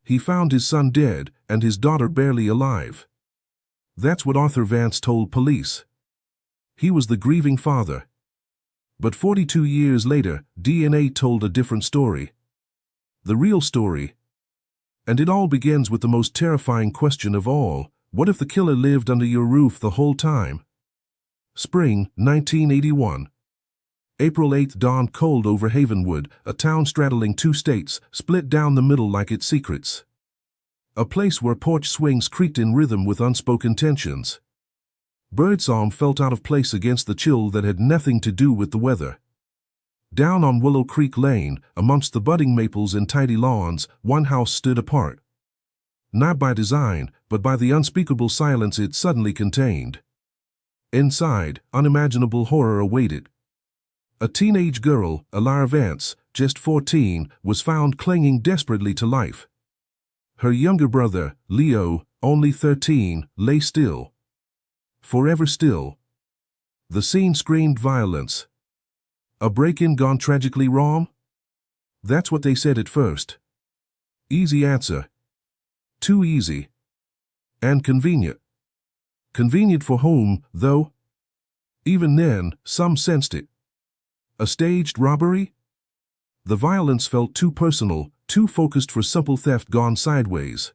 He found his son dead and his daughter barely alive. That's what Arthur Vance told police. He was the grieving father. But 42 years later, DNA told a different story. The real story. And it all begins with the most terrifying question of all. What if the killer lived under your roof the whole time? Spring, 1981. April 8th dawned cold over Havenwood, a town straddling two states, split down the middle like its secrets. A place where porch swings creaked in rhythm with unspoken tensions. Birdsong felt out of place against the chill that had nothing to do with the weather. Down on Willow Creek Lane, amongst the budding maples and tidy lawns, one house stood apart. Not by design, but by the unspeakable silence it suddenly contained. Inside, unimaginable horror awaited. A teenage girl, Arthur Vance, just 14, was found clinging desperately to life. Her younger brother, Leo, only 13, lay still. Forever still. The scene screamed violence. A break-in gone tragically wrong? That's what they said at first. Easy answer. Too easy. And convenient. Convenient for whom, though? Even then, some sensed it. A staged robbery? The violence felt too personal, too focused for simple theft gone sideways.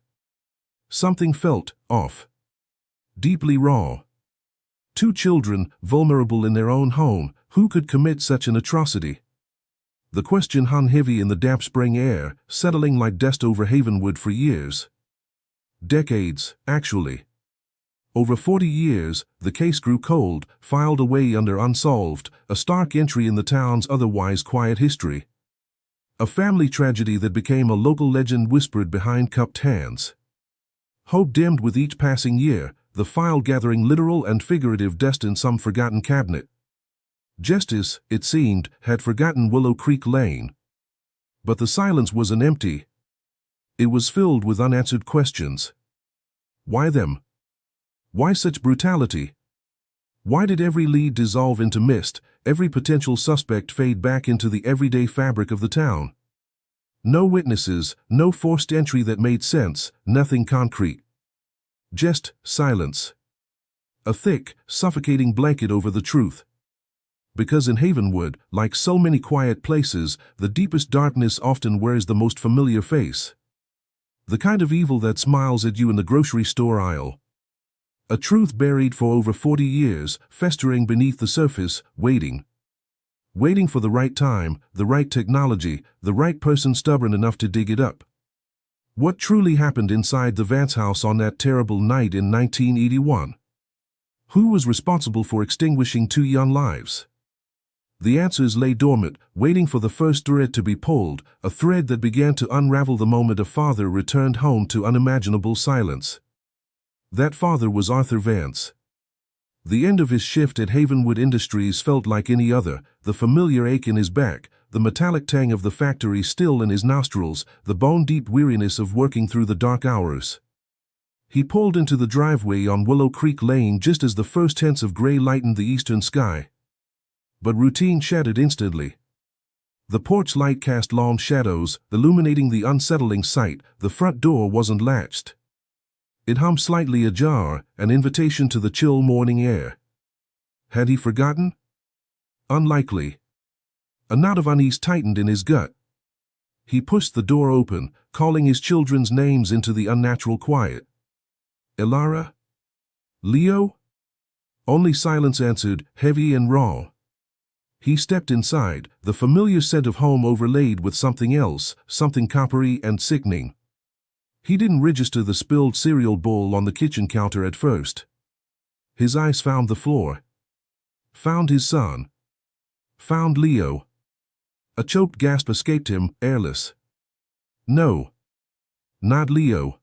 Something felt off. Deeply raw. Two children, vulnerable in their own home, who could commit such an atrocity? The question hung heavy in the damp spring air, settling like dust over Havenwood for years. Decades, actually. Over 40 years, the case grew cold, filed away under unsolved, a stark entry in the town's otherwise quiet history. A family tragedy that became a local legend whispered behind cupped hands. Hope dimmed with each passing year, the file gathering literal and figurative dust in some forgotten cabinet. Justice, it seemed, had forgotten Willow Creek Lane. But the silence wasn't empty. It was filled with unanswered questions. Why them? Why such brutality? Why did every lead dissolve into mist, every potential suspect fade back into the everyday fabric of the town? No witnesses, no forced entry that made sense, nothing concrete. Just silence. A thick, suffocating blanket over the truth. Because in Havenwood, like so many quiet places, the deepest darkness often wears the most familiar face. The kind of evil that smiles at you in the grocery store aisle. A truth buried for over 40 years, festering beneath the surface, waiting. Waiting for the right time, the right technology, the right person stubborn enough to dig it up. What truly happened inside the Vance house on that terrible night in 1981? Who was responsible for extinguishing two young lives? The answers lay dormant, waiting for the first thread to be pulled, a thread that began to unravel the moment a father returned home to unimaginable silence. That father was Arthur Vance. The end of his shift at Havenwood Industries felt like any other, the familiar ache in his back, the metallic tang of the factory still in his nostrils, the bone-deep weariness of working through the dark hours. He pulled into the driveway on Willow Creek Lane just as the first hints of gray lightened the eastern sky. But routine shattered instantly. The porch light cast long shadows, illuminating the unsettling sight. The front door wasn't latched. It hummed slightly ajar, an invitation to the chill morning air. Had he forgotten? Unlikely. A knot of unease tightened in his gut. He pushed the door open, calling his children's names into the unnatural quiet. Elara? Leo? Only silence answered, heavy and raw. He stepped inside, the familiar scent of home overlaid with something else, something coppery and sickening. He didn't register the spilled cereal bowl on the kitchen counter at first. His eyes found the floor. Found his son. Found Leo. A choked gasp escaped him, airless. No. Not Leo.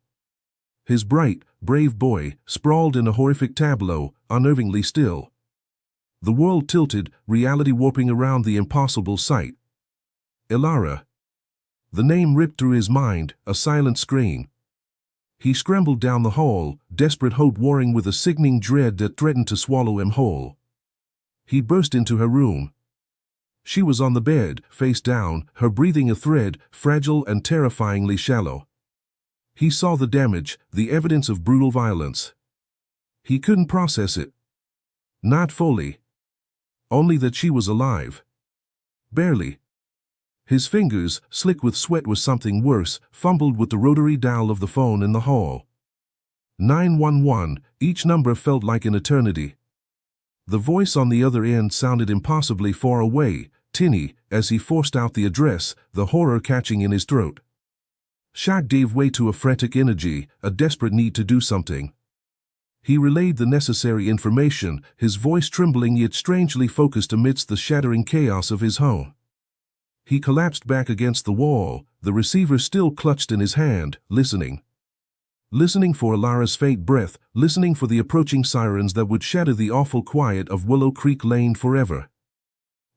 His bright, brave boy, sprawled in a horrific tableau, unnervingly still. The world tilted, reality warping around the impossible sight. Elara. The name ripped through his mind, a silent scream. He scrambled down the hall, desperate hope warring with a sickening dread that threatened to swallow him whole. He burst into her room. She was on the bed, face down, her breathing a thread, fragile and terrifyingly shallow. He saw the damage, the evidence of brutal violence. He couldn't process it. Not fully. Only that she was alive. Barely. His fingers, slick with sweat was something worse, fumbled with the rotary dial of the phone in the hall. 911, each number felt like an eternity. The voice on the other end sounded impossibly far away, tinny, as he forced out the address, the horror catching in his throat. Shock gave way to a frantic energy, a desperate need to do something. He relayed the necessary information, his voice trembling yet strangely focused amidst the shattering chaos of his home. He collapsed back against the wall, the receiver still clutched in his hand, listening. Listening for Alara's faint breath, listening for the approaching sirens that would shatter the awful quiet of Willow Creek Lane forever.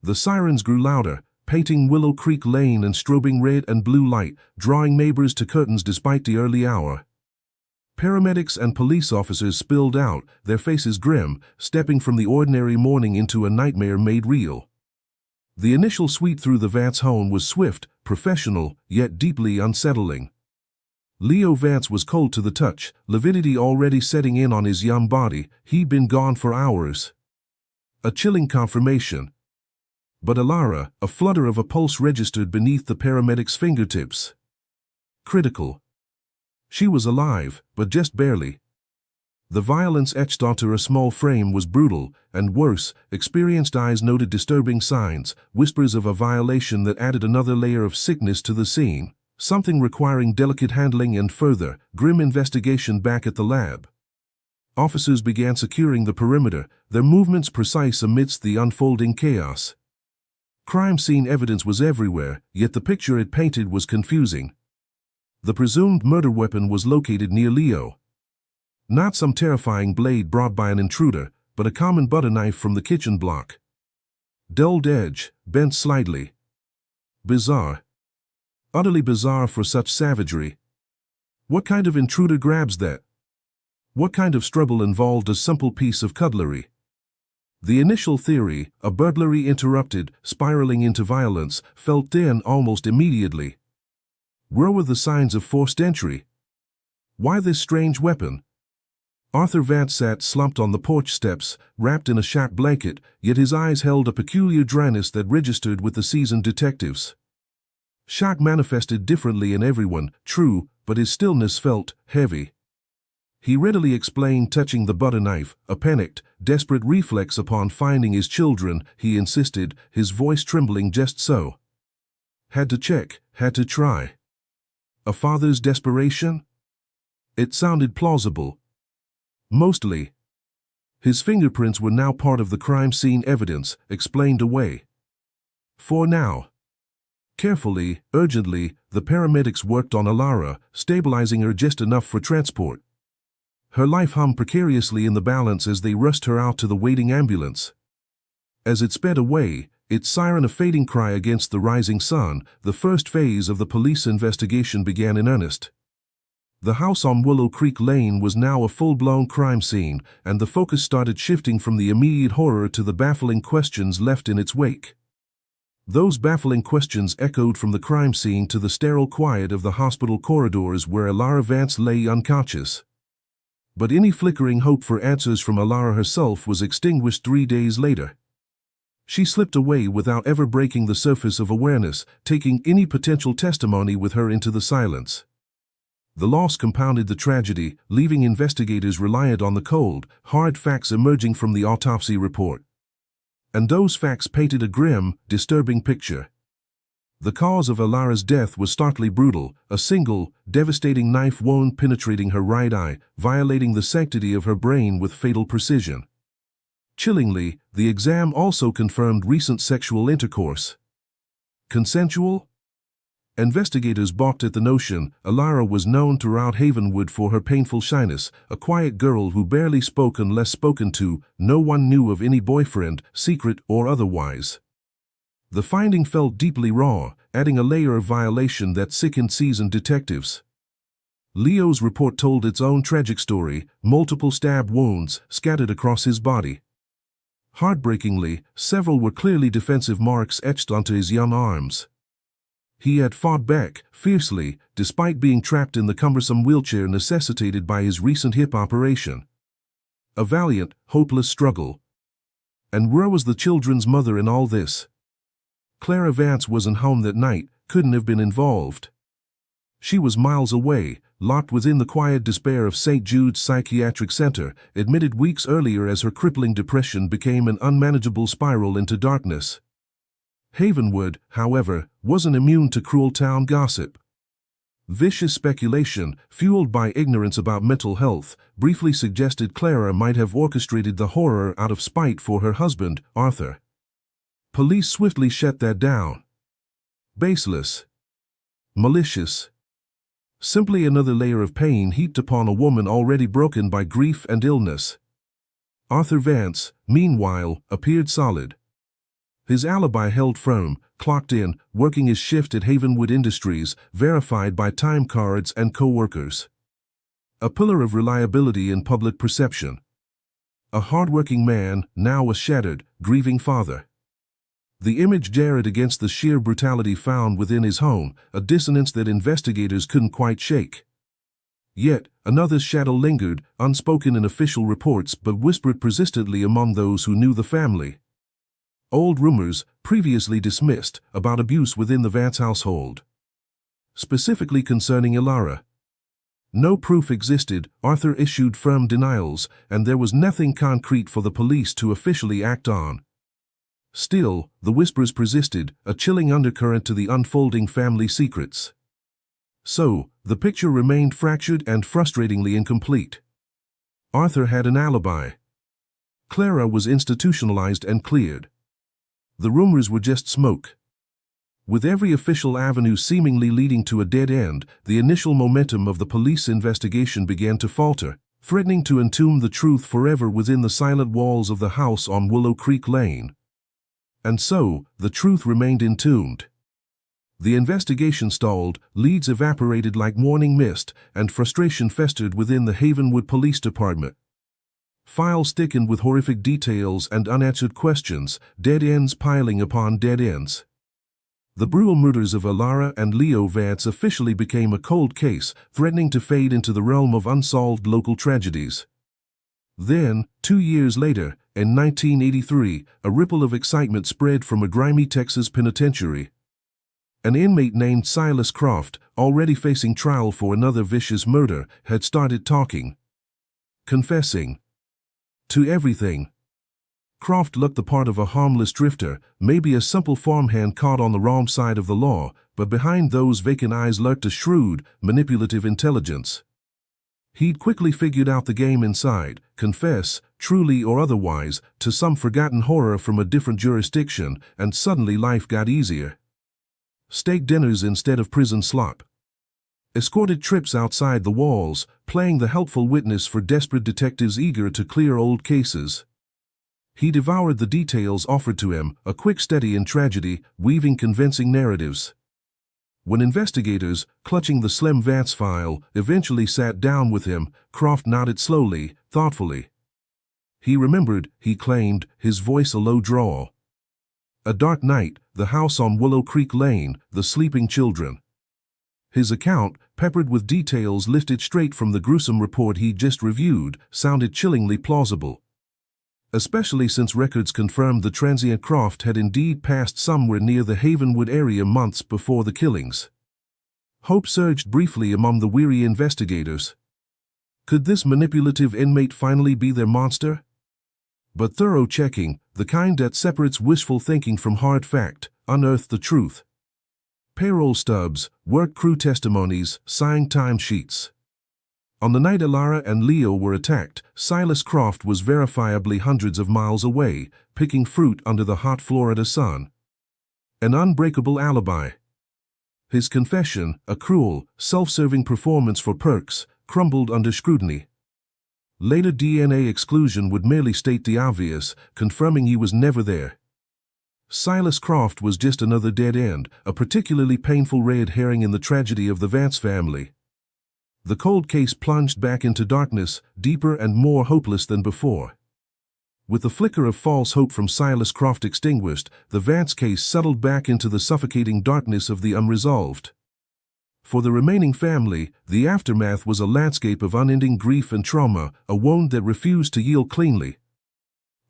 The sirens grew louder, painting Willow Creek Lane and strobing red and blue light, drawing neighbors to curtains despite the early hour. Paramedics and police officers spilled out, their faces grim, stepping from the ordinary morning into a nightmare made real. The initial sweep through the Vance home was swift, professional, yet deeply unsettling. Leo Vance was cold to the touch, lividity already setting in on his young body. He'd been gone for hours. A chilling confirmation. But Alara, a flutter of a pulse registered beneath the paramedic's fingertips. Critical. She was alive, but just barely. The violence etched onto her small frame was brutal, and worse, experienced eyes noted disturbing signs, whispers of a violation that added another layer of sickness to the scene, something requiring delicate handling and further, grim investigation back at the lab. Officers began securing the perimeter, their movements precise amidst the unfolding chaos. Crime scene evidence was everywhere, yet the picture it painted was confusing. The presumed murder weapon was located near Leo. Not some terrifying blade brought by an intruder, but a common butter knife from the kitchen block. Dulled edge, bent slightly. Bizarre. Utterly bizarre for such savagery. What kind of intruder grabs that? What kind of struggle involved a simple piece of cutlery? The initial theory, a burglary interrupted, spiraling into violence, fell thin almost immediately. Where were the signs of forced entry? Why this strange weapon? Arthur Vance sat slumped on the porch steps, wrapped in a shock blanket, yet his eyes held a peculiar dryness that registered with the seasoned detectives. Shock manifested differently in everyone, true, but his stillness felt heavy. He readily explained, touching the butter knife, a panicked, desperate reflex upon finding his children, he insisted, his voice trembling just so. Had to check, had to try. A father's desperation? It sounded plausible. Mostly. His fingerprints were now part of the crime scene evidence, explained away. For now. Carefully, urgently, the paramedics worked on Alara, stabilizing her just enough for transport. Her life hummed precariously in the balance as they rushed her out to the waiting ambulance. As it sped away, its siren a fading cry against the rising sun, the first phase of the police investigation began in earnest. The house on Willow Creek Lane was now a full-blown crime scene, and the focus started shifting from the immediate horror to the baffling questions left in its wake. Those baffling questions echoed from the crime scene to the sterile quiet of the hospital corridors where Alara Vance lay unconscious. But any flickering hope for answers from Alara herself was extinguished 3 days later. She slipped away without ever breaking the surface of awareness, taking any potential testimony with her into the silence. The loss compounded the tragedy, leaving investigators reliant on the cold, hard facts emerging from the autopsy report. And those facts painted a grim, disturbing picture. The cause of Alara's death was starkly brutal, a single, devastating knife wound penetrating her right eye, violating the sanctity of her brain with fatal precision. Chillingly, the exam also confirmed recent sexual intercourse. Consensual? Investigators balked at the notion. Alara was known throughout Havenwood for her painful shyness, a quiet girl who barely spoke unless spoken to. No one knew of any boyfriend, secret or otherwise. The finding felt deeply raw, adding a layer of violation that sickened seasoned detectives. Leo's report told its own tragic story, multiple stab wounds scattered across his body. Heartbreakingly, several were clearly defensive marks etched onto his young arms. he had fought back fiercely, despite being trapped in the cumbersome wheelchair necessitated by his recent hip operation. A valiant, hopeless struggle. And where was the children's mother in all this? Clara Vance wasn't home that night, couldn't have been involved. She was miles away, locked within the quiet despair of St. Jude's Psychiatric Center, admitted weeks earlier as her crippling depression became an unmanageable spiral into darkness. Havenwood, however, wasn't immune to cruel town gossip. Vicious speculation, fueled by ignorance about mental health, briefly suggested Clara might have orchestrated the horror out of spite for her husband, Arthur. Police swiftly shut that down. Baseless. Malicious. Simply another layer of pain heaped upon a woman already broken by grief and illness. Arthur Vance, meanwhile, appeared solid. His alibi held firm, clocked in, working his shift at Havenwood Industries, verified by time cards and co-workers. A pillar of reliability in public perception. A hard-working man, now a shattered, grieving father. The image jarred against the sheer brutality found within his home, a dissonance that investigators couldn't quite shake. Yet, another shadow lingered, unspoken in official reports but whispered persistently among those who knew the family. Old rumors, previously dismissed, about abuse within the Vance household. Specifically concerning Ilara. No proof existed, Arthur issued firm denials, and there was nothing concrete for the police to officially act on. Still, the whispers persisted, a chilling undercurrent to the unfolding family secrets. So, the picture remained fractured and frustratingly incomplete. Arthur had an alibi. Clara was institutionalized and cleared. The rumors were just smoke. With every official avenue seemingly leading to a dead end, the initial momentum of the police investigation began to falter, threatening to entomb the truth forever within the silent walls of the house on Willow Creek Lane. And so, the truth remained entombed. The investigation stalled, leads evaporated like morning mist, and frustration festered within the Havenwood Police Department. Files thickened with horrific details and unanswered questions, dead ends piling upon dead ends. The brutal murders of Ilara and Leo Vance officially became a cold case, threatening to fade into the realm of unsolved local tragedies. Then, 2 years later, in 1983, a ripple of excitement spread from a grimy Texas penitentiary. An inmate named Silas Croft, already facing trial for another vicious murder, had started talking. Confessing. To everything. Croft looked the part of a harmless drifter, maybe a simple farmhand caught on the wrong side of the law, but behind those vacant eyes lurked a shrewd, manipulative intelligence. He'd quickly figured out the game inside, confess, truly or otherwise, to some forgotten horror from a different jurisdiction, and suddenly life got easier. Steak dinners instead of prison slop. Escorted trips outside the walls, playing the helpful witness for desperate detectives eager to clear old cases. He devoured the details offered to him, a quick study in tragedy, weaving convincing narratives. When investigators, clutching the slim Vance file, eventually sat down with him, Croft nodded slowly, thoughtfully. He remembered, he claimed, his voice a low drawl. A dark night, the house on Willow Creek Lane, the sleeping children. His account, peppered with details lifted straight from the gruesome report he'd just reviewed, sounded chillingly plausible. Especially since records confirmed the transient Croft had indeed passed somewhere near the Havenwood area months before the killings. Hope surged briefly among the weary investigators. Could this manipulative inmate finally be their monster? But thorough checking, the kind that separates wishful thinking from hard fact, unearthed the truth. Payroll stubs, work crew testimonies, signed timesheets. On the night Ilara and Leo were attacked, Silas Croft was verifiably hundreds of miles away, picking fruit under the hot Florida sun. An unbreakable alibi. His confession, a cruel, self-serving performance for perks, crumbled under scrutiny. Later DNA exclusion would merely state the obvious, confirming he was never there. Silas Croft was just another dead end, a particularly painful red herring in the tragedy of the Vance family. The cold case plunged back into darkness, deeper and more hopeless than before. With the flicker of false hope from Silas Croft extinguished, the Vance case settled back into the suffocating darkness of the unresolved. For the remaining family, the aftermath was a landscape of unending grief and trauma, a wound that refused to yield cleanly.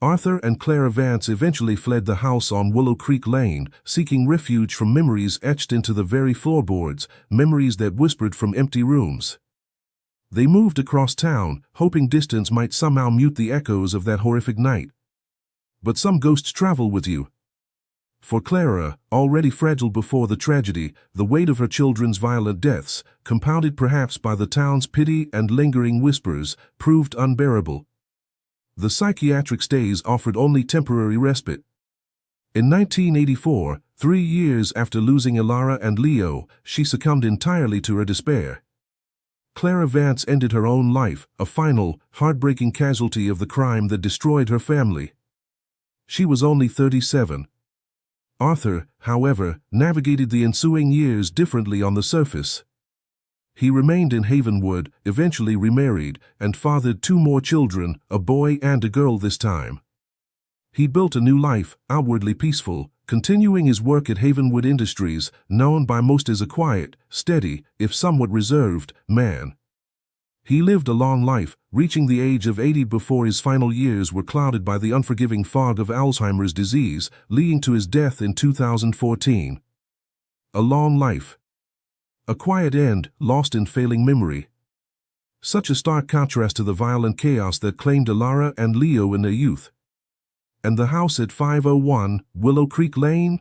Arthur and Clara Vance eventually fled the house on Willow Creek Lane, seeking refuge from memories etched into the very floorboards, memories that whispered from empty rooms. They moved across town, hoping distance might somehow mute the echoes of that horrific night. But some ghosts travel with you. For Clara, already fragile before the tragedy, the weight of her children's violent deaths, compounded perhaps by the town's pity and lingering whispers, proved unbearable. The psychiatric stays offered only temporary respite. In 1984, 3 years after losing Elara and Leo, she succumbed entirely to her despair. Clara Vance ended her own life, a final, heartbreaking casualty of the crime that destroyed her family. She was only 37. Arthur, however, navigated the ensuing years differently on the surface. He remained in Havenwood, eventually remarried, and fathered 2 more children, a boy and a girl this time. He built a new life, outwardly peaceful, continuing his work at Havenwood Industries, known by most as a quiet, steady, if somewhat reserved, man. He lived a long life, reaching the age of 80 before his final years were clouded by the unforgiving fog of Alzheimer's disease, leading to his death in 2014. A long life. A quiet end, lost in failing memory. Such a stark contrast to the violent chaos that claimed Elara and Leo in their youth. And the house at 501 Willow Creek Lane?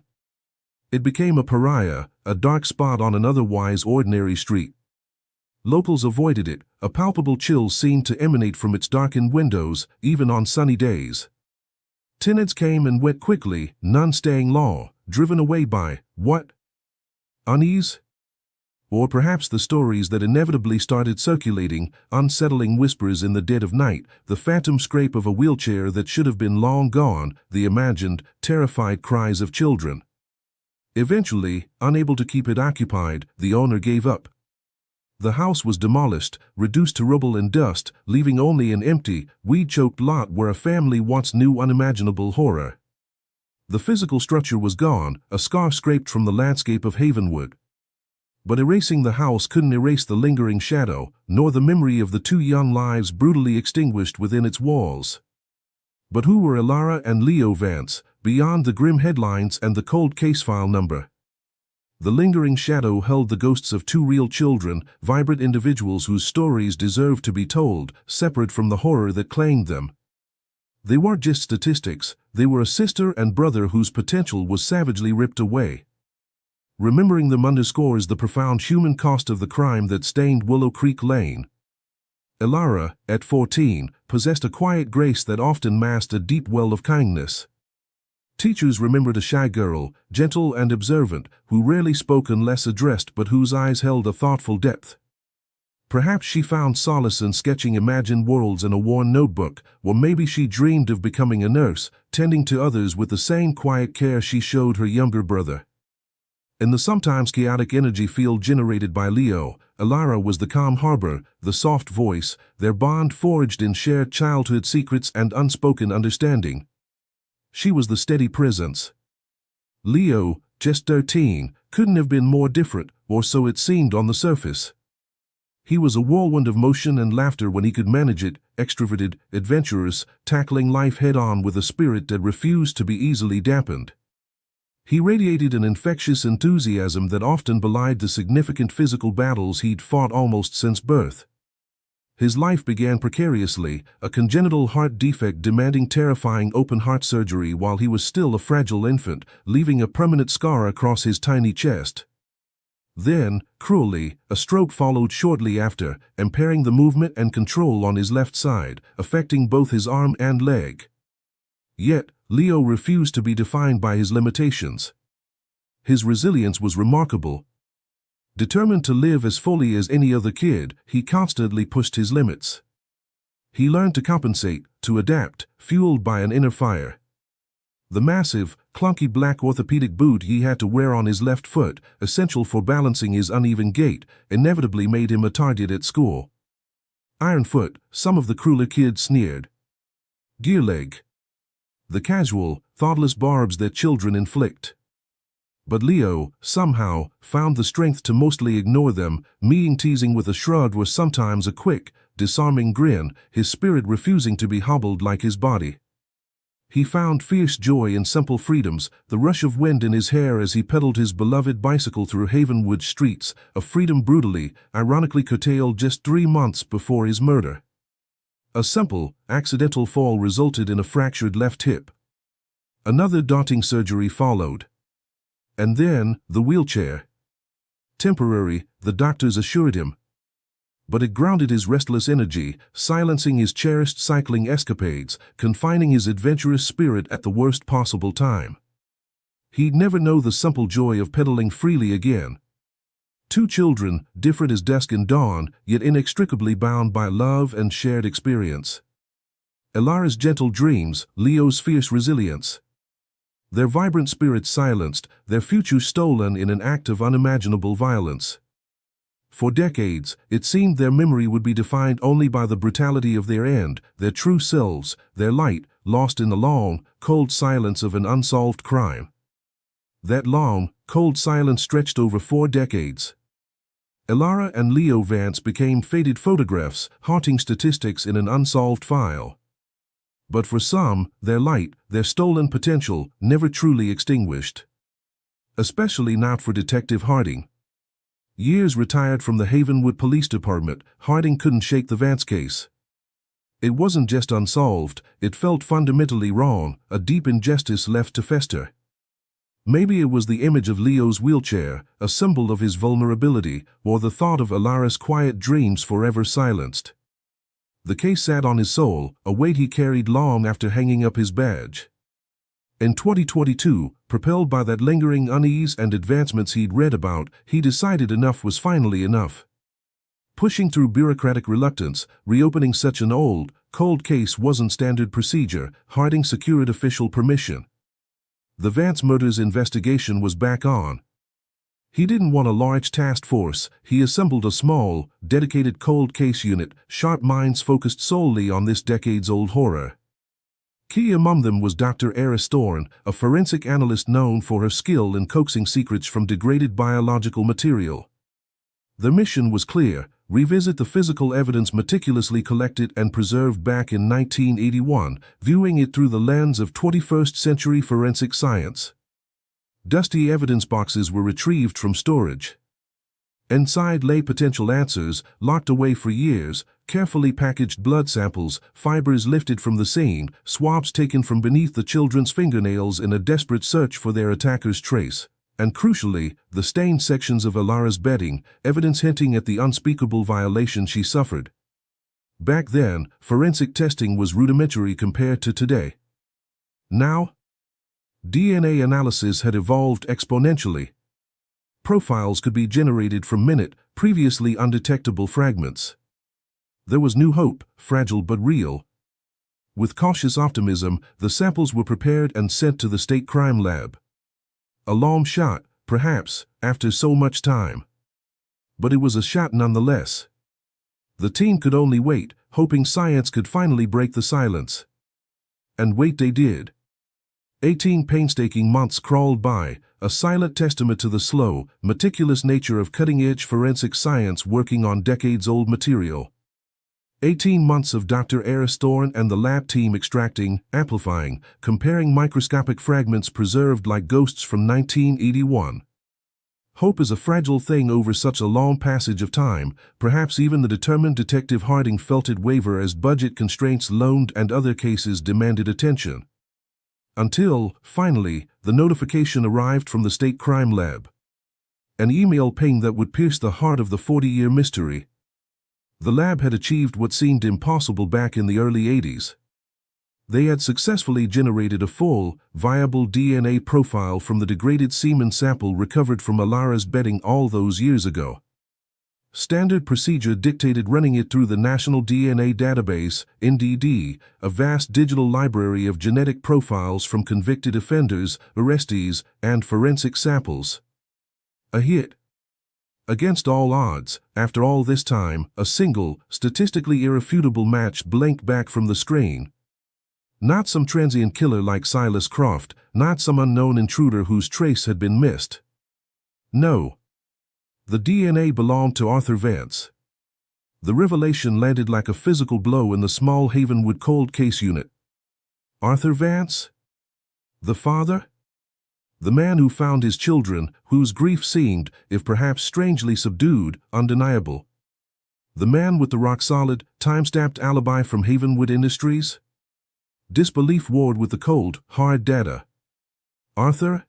It became a pariah, a dark spot on an otherwise ordinary street. Locals avoided it, a palpable chill seemed to emanate from its darkened windows, even on sunny days. Tenants came and went quickly, none staying long, driven away by, what? Unease? Or perhaps the stories that inevitably started circulating, unsettling whispers in the dead of night, the phantom scrape of a wheelchair that should have been long gone, the imagined, terrified cries of children. Eventually, unable to keep it occupied, the owner gave up. The house was demolished, reduced to rubble and dust, leaving only an empty, weed-choked lot where a family once knew unimaginable horror. The physical structure was gone, a scar scraped from the landscape of Havenwood. But erasing the house couldn't erase the lingering shadow, nor the memory of the 2 young lives brutally extinguished within its walls. But who were Elara and Leo Vance, beyond the grim headlines and the cold case file number? The lingering shadow held the ghosts of 2 real children, vibrant individuals whose stories deserved to be told, separate from the horror that claimed them. They weren't just statistics, they were a sister and brother whose potential was savagely ripped away. Remembering them underscores the profound human cost of the crime that stained Willow Creek Lane. Elara, at 14, possessed a quiet grace that often masked a deep well of kindness. Teachers remembered a shy girl, gentle and observant, who rarely spoke unless addressed but whose eyes held a thoughtful depth. Perhaps she found solace in sketching imagined worlds in a worn notebook, or maybe she dreamed of becoming a nurse, tending to others with the same quiet care she showed her younger brother. In the sometimes chaotic energy field generated by Leo, Elara was the calm harbor, the soft voice, their bond forged in shared childhood secrets and unspoken understanding. She was the steady presence. Leo, just 13, couldn't have been more different, or so it seemed on the surface. He was a whirlwind of motion and laughter when he could manage it, extroverted, adventurous, tackling life head-on with a spirit that refused to be easily dampened. He radiated an infectious enthusiasm that often belied the significant physical battles he'd fought almost since birth. His life began precariously, a congenital heart defect demanding terrifying open-heart surgery while he was still a fragile infant, leaving a permanent scar across his tiny chest. Then, cruelly, a stroke followed shortly after, impairing the movement and control on his left side, affecting both his arm and leg. Yet, Leo refused to be defined by his limitations. His resilience was remarkable. Determined to live as fully as any other kid, he constantly pushed his limits. He learned to compensate, to adapt, fueled by an inner fire. The massive, clunky black orthopedic boot he had to wear on his left foot, essential for balancing his uneven gait, inevitably made him a target at school. Iron foot, some of the crueler kids sneered. Gear leg. the casual, thoughtless barbs that children inflict. But Leo, somehow, found the strength to mostly ignore them, meeting teasing with a shrug or sometimes a quick, disarming grin, his spirit refusing to be hobbled like his body. He found fierce joy in simple freedoms, the rush of wind in his hair as he pedaled his beloved bicycle through Havenwood streets, a freedom brutally, ironically curtailed just 3 months before his murder. A simple, accidental fall resulted in a fractured left hip. Another daunting surgery followed. And then, the wheelchair. Temporary, the doctors assured him. But it grounded his restless energy, silencing his cherished cycling escapades, confining his adventurous spirit at the worst possible time. He'd never know the simple joy of pedaling freely again. 2 children, different as dusk and dawn, yet inextricably bound by love and shared experience. Elara's gentle dreams, Leo's fierce resilience. Their vibrant spirits silenced, their future stolen in an act of unimaginable violence. For decades, it seemed their memory would be defined only by the brutality of their end, their true selves, their light, lost in the long, cold silence of an unsolved crime. That long, cold silence stretched over 4 decades. Elara and Leo Vance became faded photographs, haunting statistics in an unsolved file. But for some, their light, their stolen potential, never truly extinguished. Especially not for Detective Harding. Years retired from the Havenwood Police Department, Harding couldn't shake the Vance case. It wasn't just unsolved, it felt fundamentally wrong, a deep injustice left to fester. Maybe it was the image of Leo's wheelchair, a symbol of his vulnerability, or the thought of Elara's quiet dreams forever silenced. The case sat on his soul, a weight he carried long after hanging up his badge. In 2022, propelled by that lingering unease and advancements he'd read about, he decided enough was finally enough. Pushing through bureaucratic reluctance, reopening such an old, cold case wasn't standard procedure. Harding secured official permission. The Vance murders investigation was back on. He didn't want a large task force. He assembled a small, dedicated cold case unit, sharp minds focused solely on this decades-old horror. Key among them was Dr. Eris Thorne, a forensic analyst known for her skill in coaxing secrets from degraded biological material. The mission was clear: revisit the physical evidence meticulously collected and preserved back in 1981, viewing it through the lens of 21st-century forensic science. Dusty evidence boxes were retrieved from storage. Inside lay potential answers, locked away for years, carefully packaged blood samples, fibers lifted from the scene, swabs taken from beneath the children's fingernails in a desperate search for their attacker's trace. And crucially, the stained sections of Elara's bedding, evidence hinting at the unspeakable violation she suffered. Back then, forensic testing was rudimentary compared to today. Now, DNA analysis had evolved exponentially. Profiles could be generated from previously undetectable fragments. There was new hope, fragile but real. With cautious optimism, the samples were prepared and sent to the state crime lab. A long shot, perhaps, after so much time. But it was a shot nonetheless. The team could only wait, hoping science could finally break the silence. And wait they did. 18 painstaking months crawled by, a silent testament to the slow, meticulous nature of cutting-edge forensic science working on decades-old material. 18 months of Dr. Eris Thorne and the lab team extracting, amplifying, comparing microscopic fragments preserved like ghosts from 1981. Hope is a fragile thing over such a long passage of time. Perhaps even the determined Detective Harding felt it waver as budget constraints loomed and other cases demanded attention. Until, finally, the notification arrived from the state crime lab. An email ping that would pierce the heart of the 40-year mystery. The lab had achieved what seemed impossible back in the early 80s. They had successfully generated a full, viable DNA profile from the degraded semen sample recovered from Elara's bedding all those years ago. Standard procedure dictated running it through the National DNA Database, NDD, a vast digital library of genetic profiles from convicted offenders, arrestees, and forensic samples. A hit. Against all odds, after all this time, a single, statistically irrefutable match blinked back from the screen. Not some transient killer like Silas Croft, not some unknown intruder whose trace had been missed. No. The DNA belonged to Arthur Vance. The revelation landed like a physical blow in the small Havenwood cold case unit. Arthur Vance? The father? The man who found his children, whose grief seemed, if perhaps strangely subdued, undeniable. The man with the rock-solid, time-stamped alibi from Havenwood Industries? Disbelief warred with the cold, hard data. Arthur?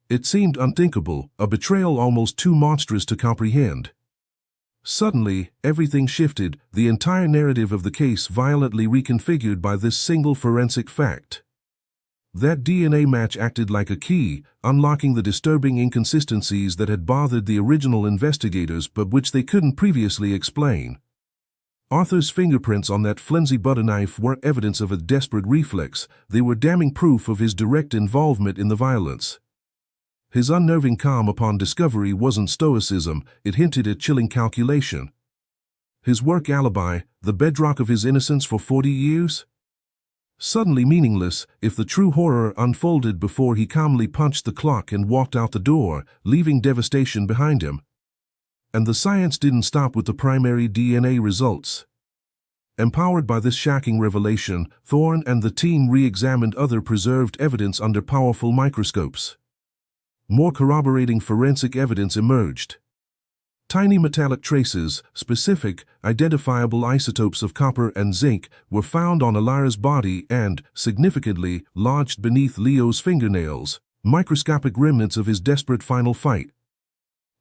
It seemed unthinkable, a betrayal almost too monstrous to comprehend. Suddenly, everything shifted, the entire narrative of the case violently reconfigured by this single forensic fact. That DNA match acted like a key, unlocking the disturbing inconsistencies that had bothered the original investigators but which they couldn't previously explain. Arthur's fingerprints on that flimsy butter knife weren't evidence of a desperate reflex, they were damning proof of his direct involvement in the violence. His unnerving calm upon discovery wasn't stoicism, it hinted at chilling calculation. His work alibi, the bedrock of his innocence for 40 years? Suddenly meaningless if the true horror unfolded before he calmly punched the clock and walked out the door, leaving devastation behind him. And the science didn't stop with the primary DNA results. Empowered by this shocking revelation, Thorne and the team re-examined other preserved evidence under powerful microscopes. More corroborating forensic evidence emerged. Tiny metallic traces, specific, identifiable isotopes of copper and zinc, were found on Alara's body and, significantly, lodged beneath Leo's fingernails, microscopic remnants of his desperate final fight.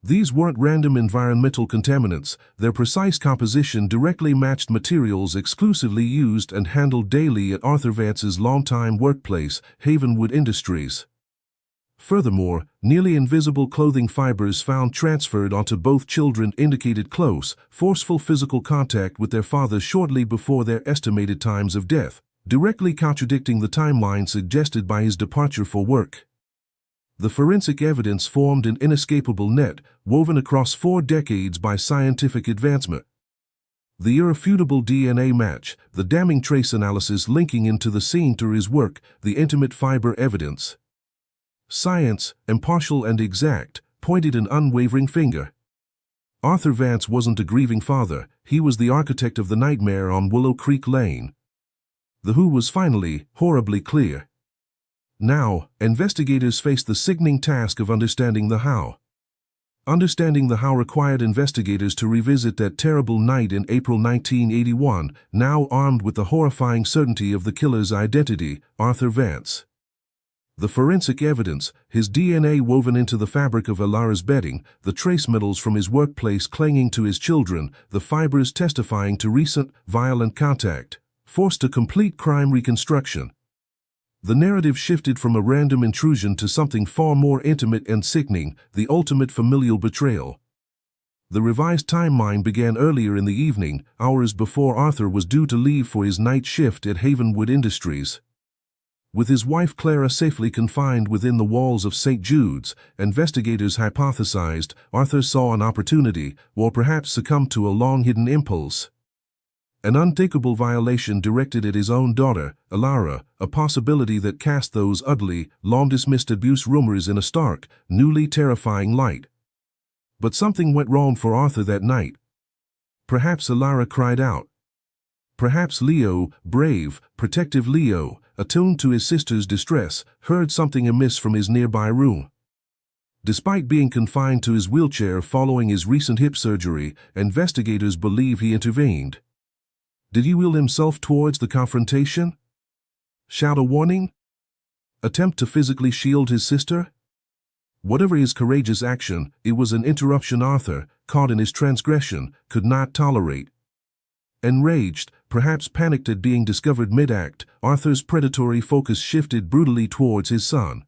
These weren't random environmental contaminants, their precise composition directly matched materials exclusively used and handled daily at Arthur Vance's longtime workplace, Havenwood Industries. Furthermore, nearly invisible clothing fibers found transferred onto both children indicated close, forceful physical contact with their father shortly before their estimated times of death, directly contradicting the timeline suggested by his departure for work. The forensic evidence formed an inescapable net, woven across 4 decades by scientific advancement. The irrefutable DNA match, the damning trace analysis linking into the scene to his work, the intimate fiber evidence. Science, impartial and exact, pointed an unwavering finger. Arthur Vance wasn't a grieving father, he was the architect of the nightmare on Willow Creek Lane. The who was finally, horribly clear. Now, investigators faced the sickening task of understanding the how. Understanding the how required investigators to revisit that terrible night in April 1981, now armed with the horrifying certainty of the killer's identity, Arthur Vance. The forensic evidence, his DNA woven into the fabric of Alara's bedding, the trace metals from his workplace clinging to his children, the fibers testifying to recent, violent contact, forced a complete crime reconstruction. The narrative shifted from a random intrusion to something far more intimate and sickening, the ultimate familial betrayal. The revised timeline began earlier in the evening, hours before Arthur was due to leave for his night shift at Havenwood Industries. With his wife Clara safely confined within the walls of St. Jude's, investigators hypothesized Arthur saw an opportunity, or perhaps succumbed to a long-hidden impulse. An unthinkable violation directed at his own daughter, Alara, a possibility that cast those ugly, long-dismissed abuse rumors in a stark, newly terrifying light. But something went wrong for Arthur that night. Perhaps Alara cried out. Perhaps Leo, brave, protective Leo, attuned to his sister's distress, heard something amiss from his nearby room. Despite being confined to his wheelchair following his recent hip surgery, investigators believe he intervened. Did he will himself towards the confrontation? Shout a warning? Attempt to physically shield his sister? Whatever his courageous action, it was an interruption Arthur, caught in his transgression, could not tolerate. Enraged, perhaps panicked at being discovered mid-act, Arthur's predatory focus shifted brutally towards his son.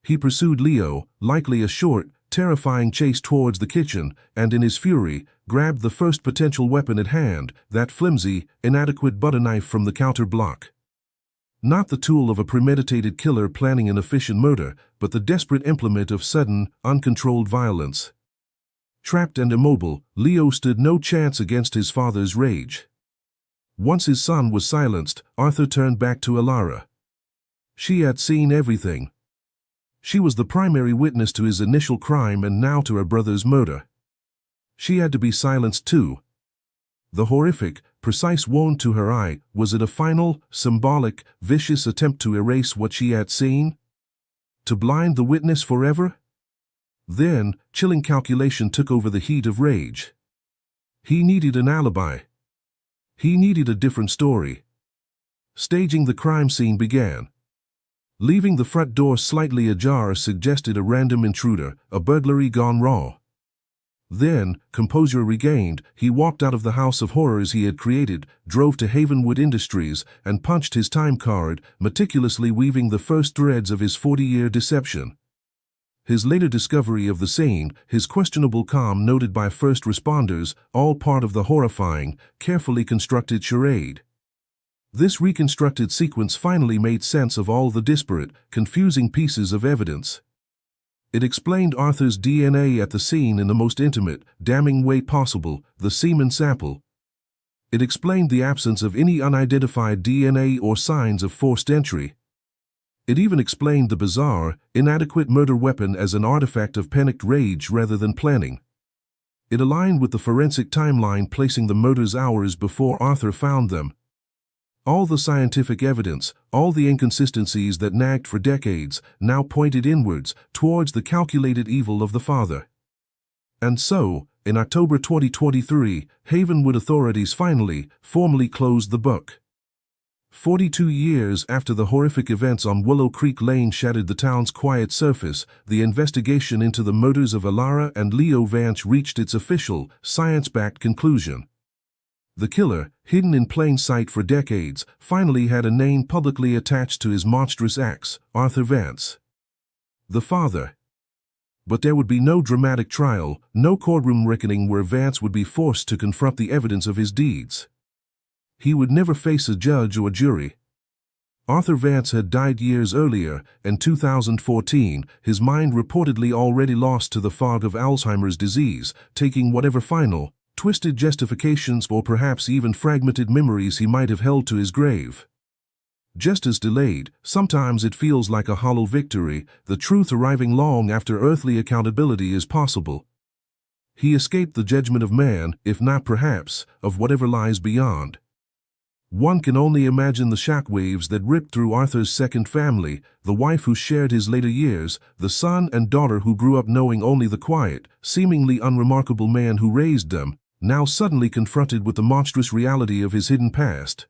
He pursued Leo, likely a short, terrifying chase towards the kitchen, and in his fury, grabbed the first potential weapon at hand, that flimsy, inadequate butter knife from the counter block. Not the tool of a premeditated killer planning an efficient murder, but the desperate implement of sudden, uncontrolled violence. Trapped and immobile, Leo stood no chance against his father's rage. Once his son was silenced, Arthur turned back to Alara. She had seen everything. She was the primary witness to his initial crime and now to her brother's murder. She had to be silenced too. The horrific, precise wound to her eye, was it a final, symbolic, vicious attempt to erase what she had seen? To blind the witness forever? Then, chilling calculation took over the heat of rage. He needed an alibi. He needed a different story. Staging the crime scene began. Leaving the front door slightly ajar suggested a random intruder, a burglary gone raw. Then, composure regained, he walked out of the house of horrors he had created, drove to Havenwood Industries, and punched his time card, meticulously weaving the first threads of his 40-year deception. His later discovery of the scene, his questionable calm noted by first responders, all part of the horrifying, carefully constructed charade. This reconstructed sequence finally made sense of all the disparate, confusing pieces of evidence. It explained Arthur's DNA at the scene in the most intimate, damning way possible, the semen sample. It explained the absence of any unidentified DNA or signs of forced entry. It even explained the bizarre, inadequate murder weapon as an artifact of panicked rage rather than planning. It aligned with the forensic timeline, placing the murders hours before Arthur found them. All the scientific evidence, all the inconsistencies that nagged for decades, now pointed inwards, towards the calculated evil of the father. And so, in October 2023, Havenwood authorities finally, formally closed the book. 42 years after the horrific events on Willow Creek Lane shattered the town's quiet surface, the investigation into the murders of Alara and Leo Vance reached its official, science-backed conclusion. The killer, hidden in plain sight for decades, finally had a name publicly attached to his monstrous acts, Arthur Vance. The father. But there would be no dramatic trial, no courtroom reckoning where Vance would be forced to confront the evidence of his deeds. He would never face a judge or jury. Arthur Vance had died years earlier, in 2014, his mind reportedly already lost to the fog of Alzheimer's disease, taking whatever final, twisted justifications or perhaps even fragmented memories he might have held to his grave. Just as delayed, sometimes it feels like a hollow victory, the truth arriving long after earthly accountability is possible. He escaped the judgment of man, if not perhaps, of whatever lies beyond. One can only imagine the shockwaves that ripped through Arthur's second family, the wife who shared his later years, the son and daughter who grew up knowing only the quiet, seemingly unremarkable man who raised them, now suddenly confronted with the monstrous reality of his hidden past.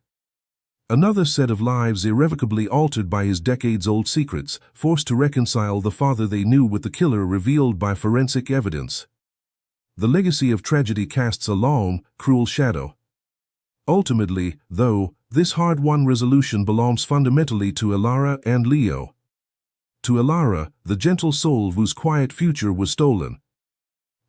Another set of lives irrevocably altered by his decades-old secrets, forced to reconcile the father they knew with the killer revealed by forensic evidence. The legacy of tragedy casts a long, cruel shadow. Ultimately, though, this hard-won resolution belongs fundamentally to Alara and Leo. To Alara, the gentle soul whose quiet future was stolen.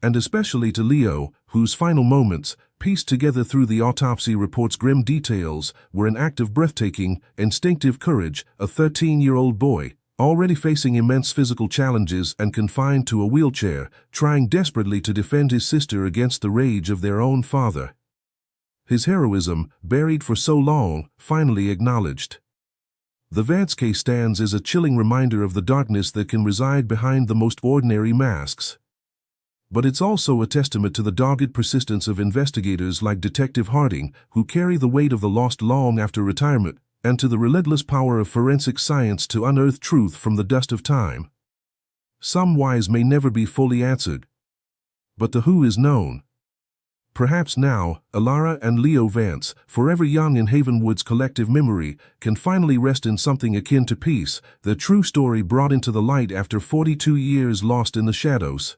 And especially to Leo, whose final moments, pieced together through the autopsy report's grim details, were an act of breathtaking, instinctive courage, a 13-year-old boy, already facing immense physical challenges and confined to a wheelchair, trying desperately to defend his sister against the rage of their own father. His heroism, buried for so long, finally acknowledged. The Vance case stands as a chilling reminder of the darkness that can reside behind the most ordinary masks. But it's also a testament to the dogged persistence of investigators like Detective Harding, who carry the weight of the lost long after retirement, and to the relentless power of forensic science to unearth truth from the dust of time. Some whys may never be fully answered. But the who is known. Perhaps now, Alara and Leo Vance, forever young in Havenwood's collective memory, can finally rest in something akin to peace, their true story brought into the light after 42 years lost in the shadows.